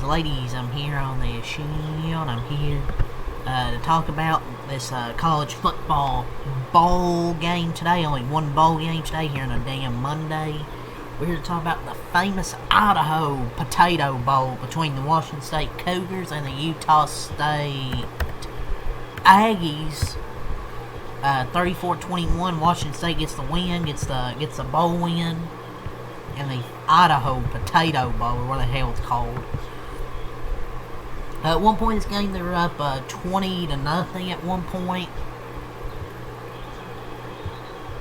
ladies, I'm here on the shield. I'm here to talk about this college football bowl game today. Only one bowl game today here on a damn Monday. We're here to talk about the famous Idaho Potato Bowl between the Washington State Cougars and the Utah State Aggies. 34-21. Washington State gets the win, gets the bowl win, in the Idaho Potato Bowl, or what the hell it's called. At one point in this game, they were up 20-0 at one point.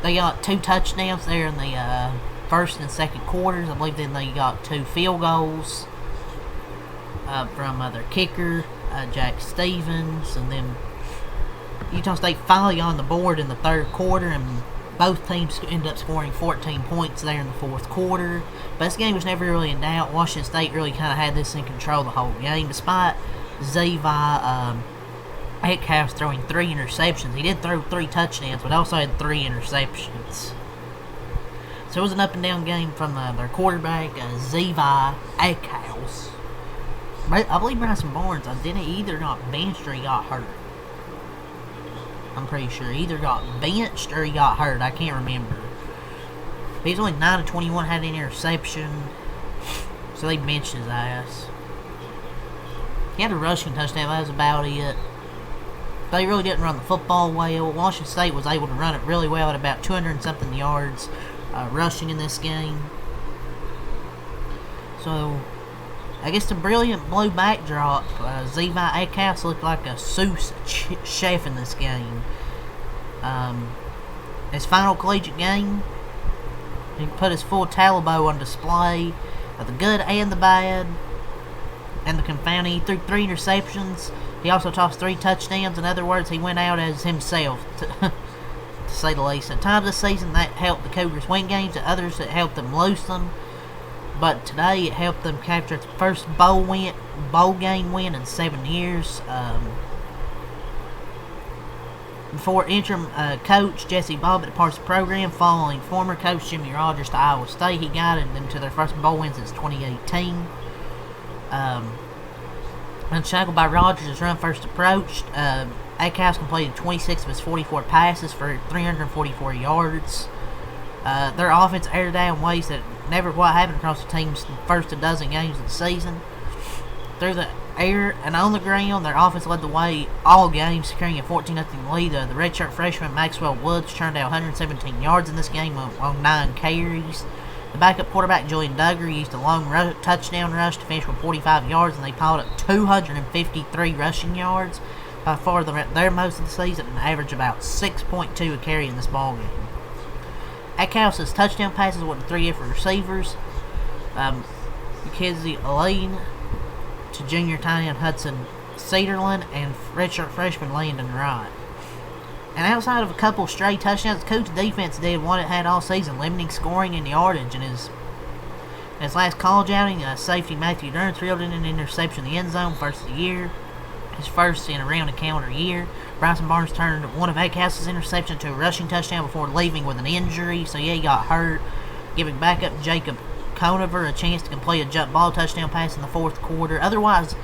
They got 2 touchdowns there in the first and second quarters. I believe then they got 2 field goals from their kicker, Jack Stevens, and then Utah State finally got on the board in the third quarter, and both teams ended up scoring 14 points there in the fourth quarter. But this game was never really in doubt. Washington State really kind of had this in control the whole game, despite Zevi Eckhouse throwing 3 interceptions. He did throw 3 touchdowns, but also had 3 interceptions. So it was an up-and-down game from their quarterback, Zevi Eckhouse. I believe Bryson Barnes didn't either got benched or he got hurt. I'm pretty sure he either got benched or he got hurt. I can't remember. But he's only 9 of 21, had an interception, so they benched his ass. He had a rushing touchdown, that was about it. But he really didn't run the football well. Washington State was able to run it really well at about 200-something yards rushing in this game. So, I guess the brilliant blue backdrop, Zevi Eckhouse looked like a sous chef in this game. His final collegiate game, he put his full talabo on display of the good and the bad and the confounding. He threw 3 interceptions. He also tossed 3 touchdowns. In other words, he went out as himself, to say the least. At times this season, that helped the Cougars win games. At others, it helped them lose them. But today, it helped them capture its first bowl game win in 7 years. Before interim coach Jesse Bobbitt departs the program, following former coach Jimmy Rogers to Iowa State, he guided them to their first bowl win since 2018. Unshackled by Rogers' run first approach, Eckhouse completed 26 of his 44 passes for 344 yards. Their offense aired down ways that never quite happened across the team's first 12 games of the season. Through the air and on the ground, their offense led the way all games, securing a 14-0 lead. The redshirt freshman Maxwell Woods turned out 117 yards in this game on 9 carries. The backup quarterback Julian Duggar used a long touchdown rush to finish with 45 yards, and they piled up 253 rushing yards, by far their most of the season, and averaged about 6.2 a carry in this ball game. Eckhouse's touchdown passes went to 3 different receivers. Mackenzie Elaine to junior tight end Hudson Cedarland and redshirt freshman Landon Wright. And outside of a couple stray touchdowns, the Cougs defense did what it had all season, limiting scoring and yardage. In his last college outing, safety Matthew Dern fielded an interception in the end zone, first of the year. His first in around a calendar year. Bryson Barnes turned one of Eckhouse's interceptions to a rushing touchdown before leaving with an injury, so yeah, he got hurt, giving backup Jacob Conover a chance to complete a jump ball touchdown pass in the fourth quarter. Otherwise,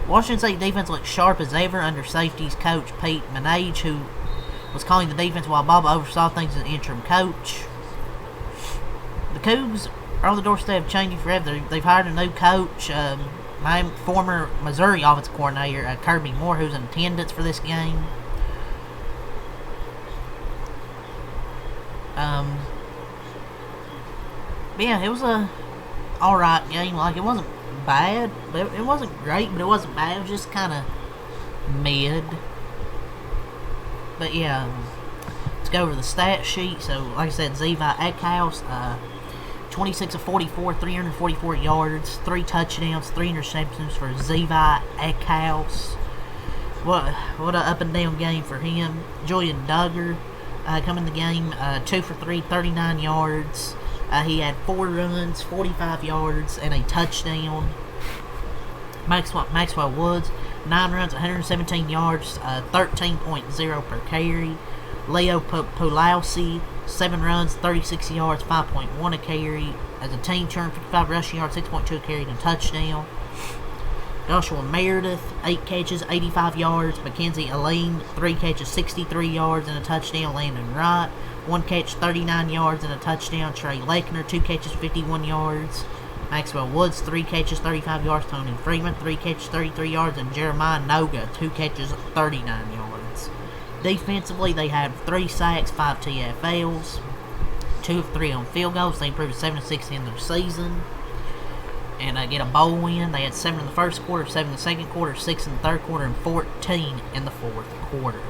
Washington State defense looked sharp as ever under safeties coach Pete Manage, who was calling the defense while Bob oversaw things as an interim coach. The Cougs are on the doorstep of changing forever. They've hired a new coach, my former Missouri offensive coordinator, Kirby Moore, who's in attendance for this game. But yeah, it was a alright game. Like, it wasn't bad, but it wasn't great, but it wasn't bad. It was just kind of mid. But yeah, let's go over the stat sheet. So, like I said, Zevi Eckhouse, 26 of 44, 344 yards, 3 touchdowns, 3 interceptions for Zevi Eckhouse. What an up and down game for him. Julian Duggar coming in the game, 2 for 3, 39 yards. He had 4 runs, 45 yards, and a touchdown. Maxwell Woods, 9 runs, 117 yards, 13.0 per carry. Leo Pulowski, 7 runs, 36 yards, 5.1 a carry. As a team, 255 rushing yards, 6.2 a carry, and a touchdown. Joshua Meredith, 8 catches, 85 yards. Mackenzie Aline, 3 catches, 63 yards, and a touchdown. Landon Wright, 1 catch, 39 yards, and a touchdown. Trey Lechner, 2 catches, 51 yards. Maxwell Woods, 3 catches, 35 yards. Tony Freeman, 3 catches, 33 yards. And Jeremiah Noga, 2 catches, 39 yards. Defensively, they had 3 sacks, 5 TFLs, 2 of 3 on field goals. They improved to 7-6 in their season. And get a bowl win. They had 7 in the first quarter, 7 in the second quarter, 6 in the third quarter, and 14 in the fourth quarter.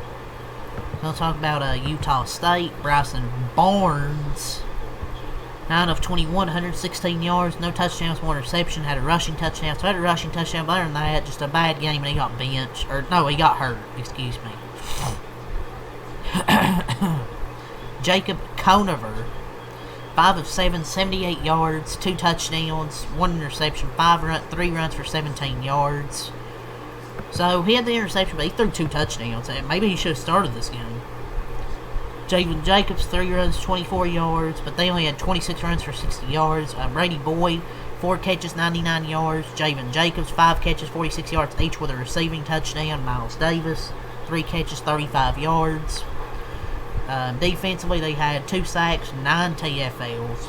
We'll talk about Utah State. Bryson Barnes, 9 of 21, 116 yards, no touchdowns, 1 reception, had a rushing touchdown. So had a rushing touchdown, but other than that, just a bad game, and he got benched. Or, no, he got hurt, excuse me. Jacob Conover, 5 of 7, 78 yards, 2 touchdowns, 1 interception, 3 runs for 17 yards. So he had the interception, but he threw 2 touchdowns. Maybe he should have started this game. Javen Jacobs, 3 runs, 24 yards, but they only had 26 runs for 60 yards. Brady Boyd, 4 catches, 99 yards. Javen Jacobs, 5 catches, 46 yards, each with a receiving touchdown. Miles Davis, 3 catches, 35 yards. Defensively, they had 2 sacks, 9 TFLs,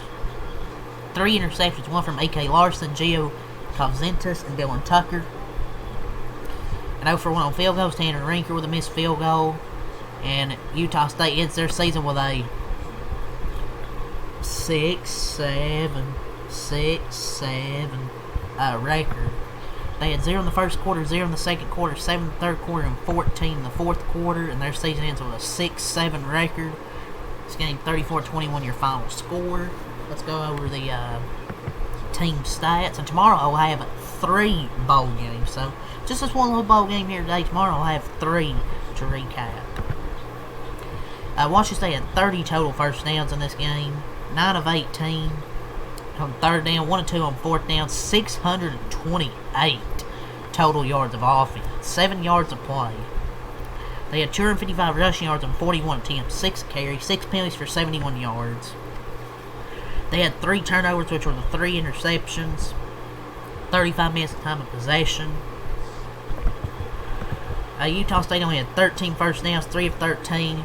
3 interceptions, 1 from A.K. Larson, Gio Cavzentas, and Dylan Tucker. And 0 for 1 on field goals. Tanner Rinker with a missed field goal. And Utah State ends their season with a 6-7 record. They had 0 in the first quarter, 0 in the second quarter, 7 in the third quarter, and 14 in the fourth quarter. And their season ends with a 6-7 record. This game 34-21 your final score. Let's go over the team stats. And tomorrow I'll have 3 bowl games. So just this one little bowl game here today. Tomorrow I'll have 3 to recap. Washington State had 30 total first downs in this game. 9 of 18 on third down, 1 of 2 on fourth down, 628 total yards of offense, 7 yards of play. They had 255 rushing yards on 41 attempts, 6 carries, 6 penalties for 71 yards. They had 3 turnovers, which were the 3 interceptions, 35 minutes of time of possession. Utah State only had 13 first downs, 3 of 13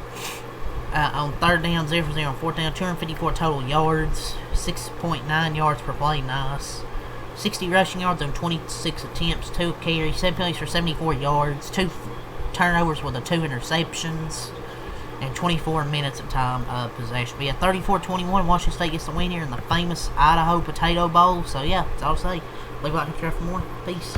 on third down, 0 for 0 on fourth down, 254 total yards, 6.9 yards per play, nice. 60 rushing yards on 26 attempts, 2 carries, 7 penalties for 74 yards, 2 turnovers with the 2 interceptions, and 24 minutes of time of possession. But yeah, 34-21, Washington State gets the win here in the famous Idaho Potato Bowl. So yeah, that's all I'll say. Leave a like and subscribe for more. Peace.